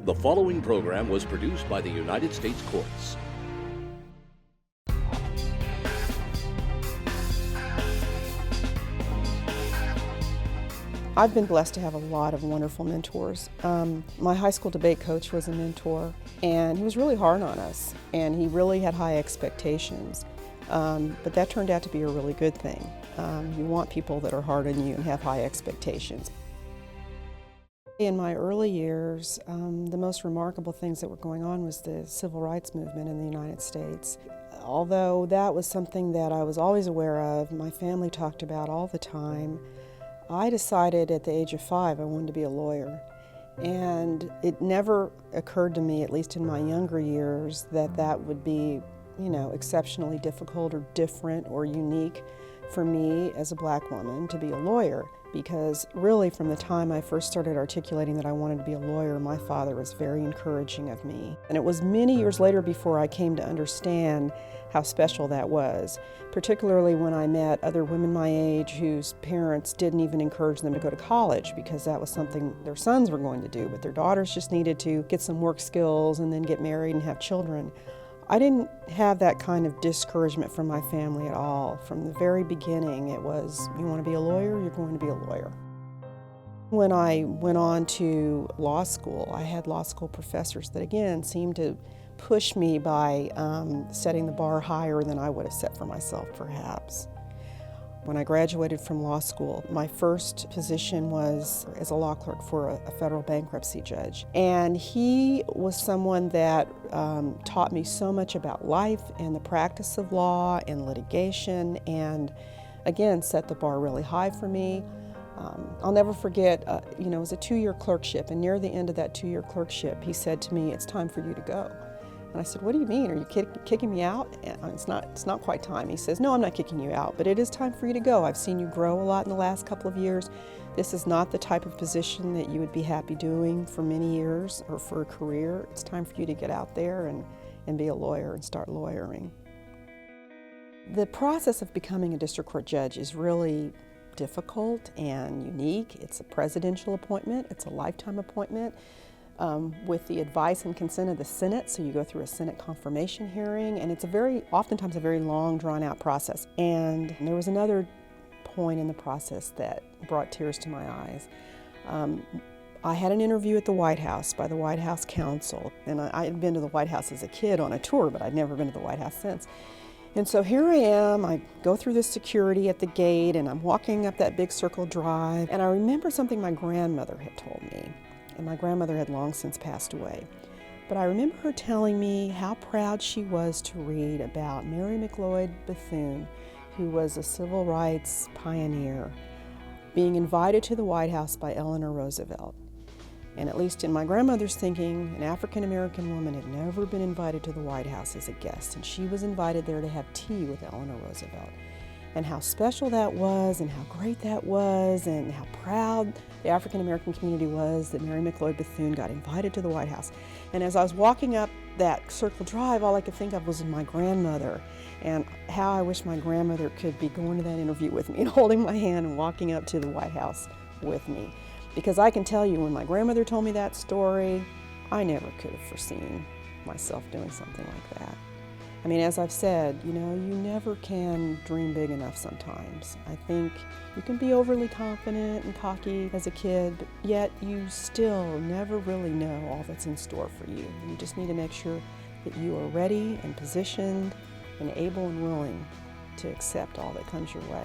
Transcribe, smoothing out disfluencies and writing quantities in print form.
The following program was produced by the United States Courts. I've been blessed to have a lot of wonderful mentors. My high school debate coach was a mentor, and he was really hard on us, and he really had high expectations. But that turned out to be a really good thing. You want people that are hard on you and have high expectations. In my early years, the most remarkable things that were going on was the civil rights movement in the United States. Although that was something that I was always aware of, my family talked about all the time, I decided at the age of 5 I wanted to be a lawyer. And it never occurred to me, at least in my younger years, that that would be, exceptionally difficult or different or unique for me as a black woman to be a lawyer. Because really from the time I first started articulating that I wanted to be a lawyer, my father was very encouraging of me. And it was many years later before I came to understand how special that was, particularly when I met other women my age whose parents didn't even encourage them to go to college because that was something their sons were going to do, but their daughters just needed to get some work skills and then get married and have children. I didn't have that kind of discouragement from my family at all. From the very beginning, it was, you want to be a lawyer, you're going to be a lawyer. When I went on to law school, I had law school professors that, again, seemed to push me by setting the bar higher than I would have set for myself, perhaps. When I graduated from law school, my first position was as a law clerk for a federal bankruptcy judge. And he was someone that taught me so much about life and the practice of law and litigation, and again, set the bar really high for me. I'll never forget, it was a 2-year clerkship, and near the end of that 2-year clerkship, he said to me, "It's time for you to go." And I said, "What do you mean? Are you kicking me out?" And it's not quite time. He says, "No, I'm not kicking you out, but it is time for you to go. I've seen you grow a lot in the last couple of years. This is not the type of position that you would be happy doing for many years or for a career. It's time for you to get out there and be a lawyer and start lawyering." The process of becoming a district court judge is really difficult and unique. It's a presidential appointment. It's a lifetime appointment. With the advice and consent of the Senate, so you go through a Senate confirmation hearing, and it's oftentimes a very long, drawn-out process. And there was another point in the process that brought tears to my eyes. I had an interview at the White House by the White House counsel, and I had been to the White House as a kid on a tour, but I'd never been to the White House since. And so here I am, I go through the security at the gate, and I'm walking up that big circle drive, and I remember something my grandmother had told me. And my grandmother had long since passed away. But I remember her telling me how proud she was to read about Mary McLeod Bethune, who was a civil rights pioneer, being invited to the White House by Eleanor Roosevelt. And at least in my grandmother's thinking, an African-American woman had never been invited to the White House as a guest, and she was invited there to have tea with Eleanor Roosevelt. And how special that was, and how great that was, and how proud the African-American community was that Mary McLeod Bethune got invited to the White House. And as I was walking up that circle drive, all I could think of was my grandmother, and how I wish my grandmother could be going to that interview with me and holding my hand and walking up to the White House with me. Because I can tell you, when my grandmother told me that story, I never could have foreseen myself doing something like that. I mean, as I've said, you never can dream big enough sometimes. I think you can be overly confident and cocky as a kid, but yet you still never really know all that's in store for you. You just need to make sure that you are ready and positioned and able and willing to accept all that comes your way.